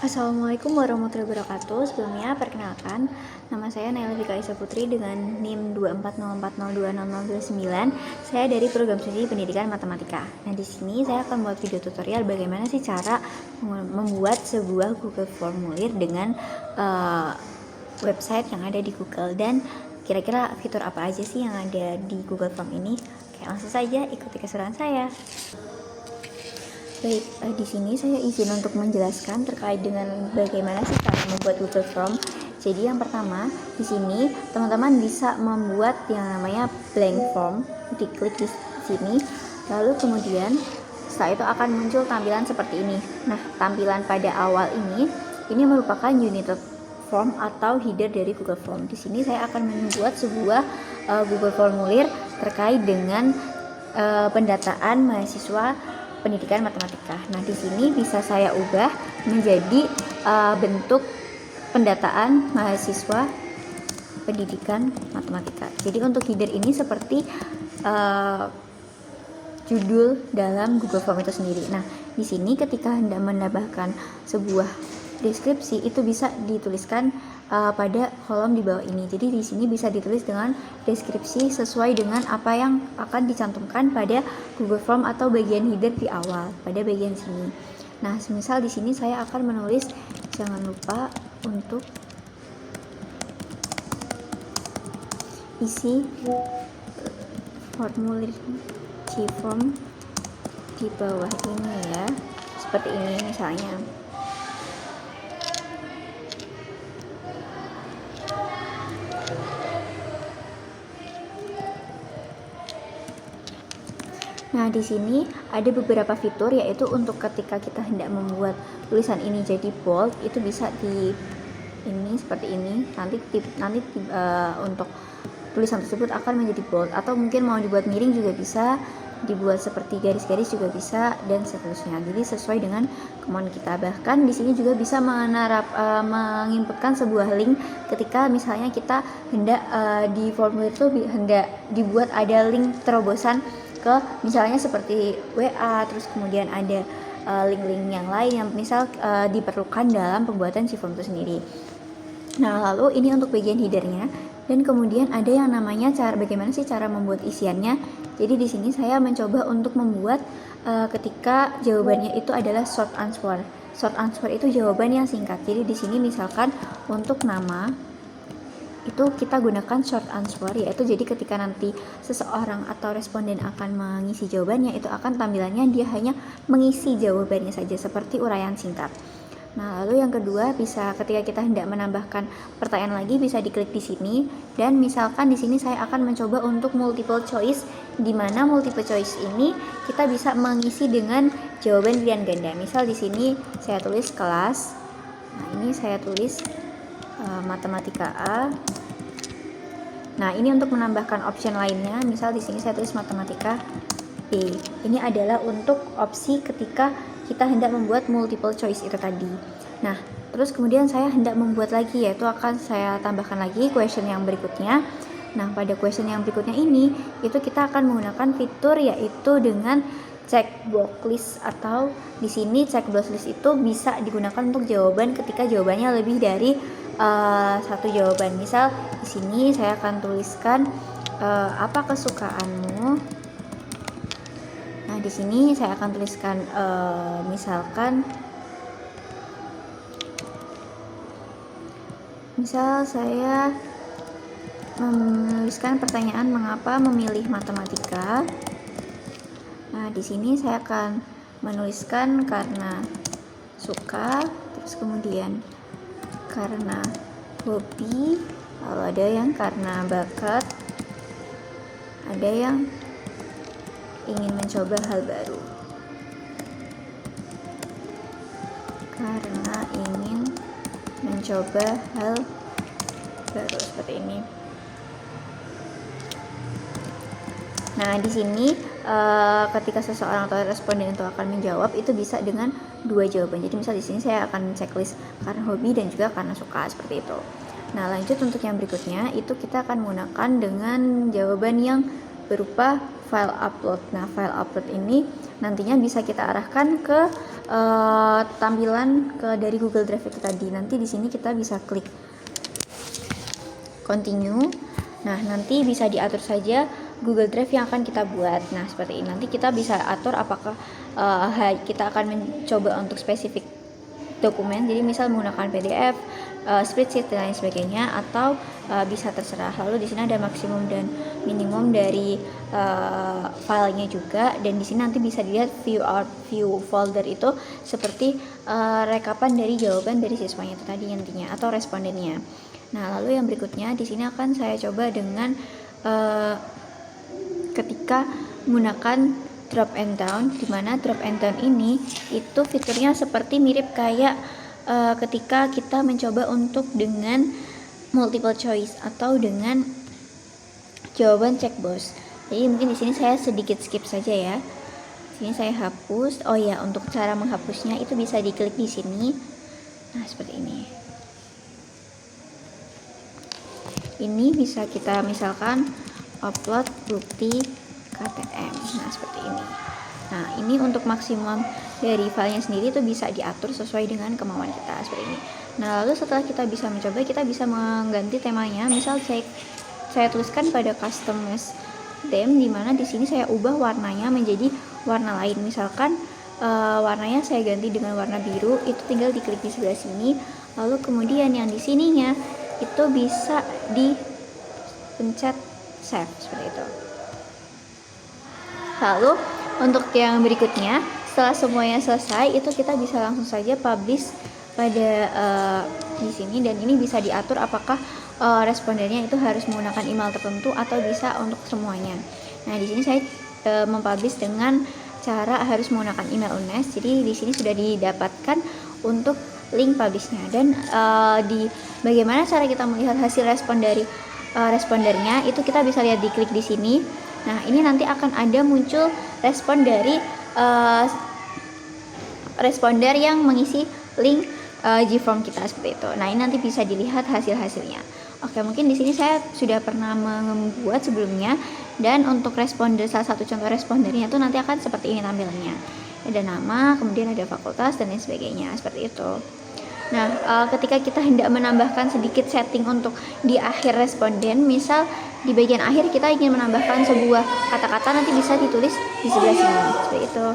Assalamualaikum warahmatullahi wabarakatuh. Sebelumnya perkenalkan, nama saya Naila Fika Isa Putri dengan NIM 24040200029. Saya dari program studi pendidikan matematika. Nah, di sini saya akan membuat video tutorial bagaimana sih cara membuat sebuah Google formulir dengan website yang ada di Google, dan kira-kira fitur apa aja sih yang ada di Google Form ini. Oke, langsung saja ikuti keseruan saya. Baik, di sini saya izin untuk menjelaskan terkait dengan bagaimana sih cara membuat Google Form. Jadi yang pertama, di sini teman-teman bisa membuat yang namanya blank form. Diklik di sini, lalu kemudian setelah itu akan muncul tampilan seperti ini. Nah, tampilan pada awal ini merupakan unit form atau header dari Google Form. Di sini saya akan membuat sebuah Google formulir terkait dengan pendataan mahasiswa pendidikan matematika. Nah, di sini bisa saya ubah menjadi bentuk pendataan mahasiswa pendidikan matematika. Jadi untuk header ini seperti judul dalam Google Form itu sendiri. Nah, di sini ketika Anda menambahkan sebuah deskripsi, itu bisa dituliskan pada kolom di bawah ini. Jadi di sini bisa ditulis dengan deskripsi sesuai dengan apa yang akan dicantumkan pada Google Form atau bagian header di awal pada bagian sini. Nah, semisal di sini saya akan menulis jangan lupa untuk isi formulir Gform di bawah ini ya. Seperti ini misalnya. Nah, di sini ada beberapa fitur, yaitu untuk ketika kita hendak membuat tulisan ini jadi bold, itu bisa di ini seperti ini. Nanti untuk tulisan tersebut akan menjadi bold, atau mungkin mau dibuat miring juga bisa, dibuat seperti garis-garis juga bisa, dan seterusnya. Jadi sesuai dengan kemauan kita. Bahkan di sini juga bisa menginputkan sebuah link ketika misalnya kita hendak di formulir itu hendak dibuat ada link terobosan ke misalnya seperti WA, terus kemudian ada link-link yang lain yang misal diperlukan dalam pembuatan si form itu sendiri. Nah, lalu ini untuk bagian headernya, dan kemudian ada yang namanya bagaimana sih cara membuat isiannya. Jadi di sini saya mencoba untuk membuat ketika jawabannya itu adalah short answer. Short answer itu jawaban yang singkat. Jadi di sini misalkan untuk nama itu kita gunakan short answer, yaitu jadi ketika nanti seseorang atau responden akan mengisi jawabannya, itu akan tampilannya dia hanya mengisi jawabannya saja seperti uraian singkat. Nah, lalu yang kedua, bisa ketika kita hendak menambahkan pertanyaan lagi, bisa diklik di sini, dan misalkan di sini saya akan mencoba untuk multiple choice, di mana multiple choice ini kita bisa mengisi dengan jawaban pilihan ganda. Misal di sini saya tulis kelas. Nah, ini saya tulis matematika A. Nah, ini untuk menambahkan option lainnya. Misal di sini saya tulis matematika B. Ini adalah untuk opsi ketika kita hendak membuat multiple choice itu tadi. Nah, terus kemudian saya hendak membuat lagi, yaitu akan saya tambahkan lagi question yang berikutnya. Nah, pada question yang berikutnya ini, itu kita akan menggunakan fitur yaitu dengan checkbox list, atau di sini checkbox list itu bisa digunakan untuk jawaban ketika jawabannya lebih dari satu jawaban. Misal di sini saya akan tuliskan apa kesukaanmu. Nah, di sini saya akan tuliskan misalkan saya menuliskan pertanyaan mengapa memilih matematika. Nah, di sini saya akan menuliskan karena suka, terus kemudian karena hobi, lalu ada yang karena bakat, ada yang ingin mencoba hal baru, karena ingin mencoba hal baru, seperti ini. Nah, di sini ketika seseorang atau responden itu akan menjawab, itu bisa dengan dua jawaban. Jadi misal di sini saya akan checklist karena hobi dan juga karena suka, seperti itu. Nah, lanjut untuk yang berikutnya, itu kita akan menggunakan dengan jawaban yang berupa file upload. Nah, file upload ini nantinya bisa kita arahkan ke tampilan dari Google Drive itu tadi. Nanti di sini kita bisa klik continue. Nah, nanti bisa diatur saja Google Drive yang akan kita buat. Nah, seperti ini. Nanti kita bisa atur apakah kita akan mencoba untuk spesifik dokumen, jadi misal menggunakan PDF, spreadsheet dan lain sebagainya, atau bisa terserah. Lalu di sini ada maksimum dan minimum dari filenya juga, dan di sini nanti bisa dilihat view folder itu seperti rekapan dari jawaban dari siswanya itu tadi nantinya atau respondennya. Nah, lalu yang berikutnya di sini akan saya coba dengan ketika menggunakan drop and down, dimana drop and down ini itu fiturnya seperti mirip kayak ketika kita mencoba untuk dengan multiple choice atau dengan jawaban checkbox. Jadi mungkin di sini saya sedikit skip saja ya. Sini saya hapus. Oh ya, untuk cara menghapusnya itu bisa diklik di sini. Nah, seperti ini. Ini bisa kita misalkan upload bukti KTM. Nah, seperti ini. Nah, ini untuk maksimum dari filenya sendiri itu bisa diatur sesuai dengan kemauan kita seperti ini. Nah, lalu setelah kita bisa mencoba, kita bisa mengganti temanya. Misal saya tuliskan pada customize theme, dimana di sini saya ubah warnanya menjadi warna lain. Misalkan warnanya saya ganti dengan warna biru, itu tinggal diklik di sebelah sini. Lalu kemudian yang di sininya itu bisa dipencet save seperti itu. Lalu untuk yang berikutnya, setelah semuanya selesai, itu kita bisa langsung saja publish pada di sini, dan ini bisa diatur apakah respondennya itu harus menggunakan email tertentu atau bisa untuk semuanya. Nah, di sini saya mempublish dengan cara harus menggunakan email UNES. Jadi di sini sudah didapatkan untuk link publishnya, dan di bagaimana cara kita melihat hasil respon dari respondernya itu kita bisa lihat, diklik di sini. Nah, ini nanti akan ada muncul respon dari responder yang mengisi link Gform kita seperti itu. Nah, ini nanti bisa dilihat hasil-hasilnya. Oke, mungkin di sini saya sudah pernah membuat sebelumnya, dan untuk responder, salah satu contoh respondernya itu nanti akan seperti ini tampilannya. Ada nama, kemudian ada fakultas dan lain sebagainya seperti itu. Nah, ketika kita hendak menambahkan sedikit setting untuk di akhir responden, misal di bagian akhir kita ingin menambahkan sebuah kata-kata, nanti bisa ditulis di sebelah sini seperti itu.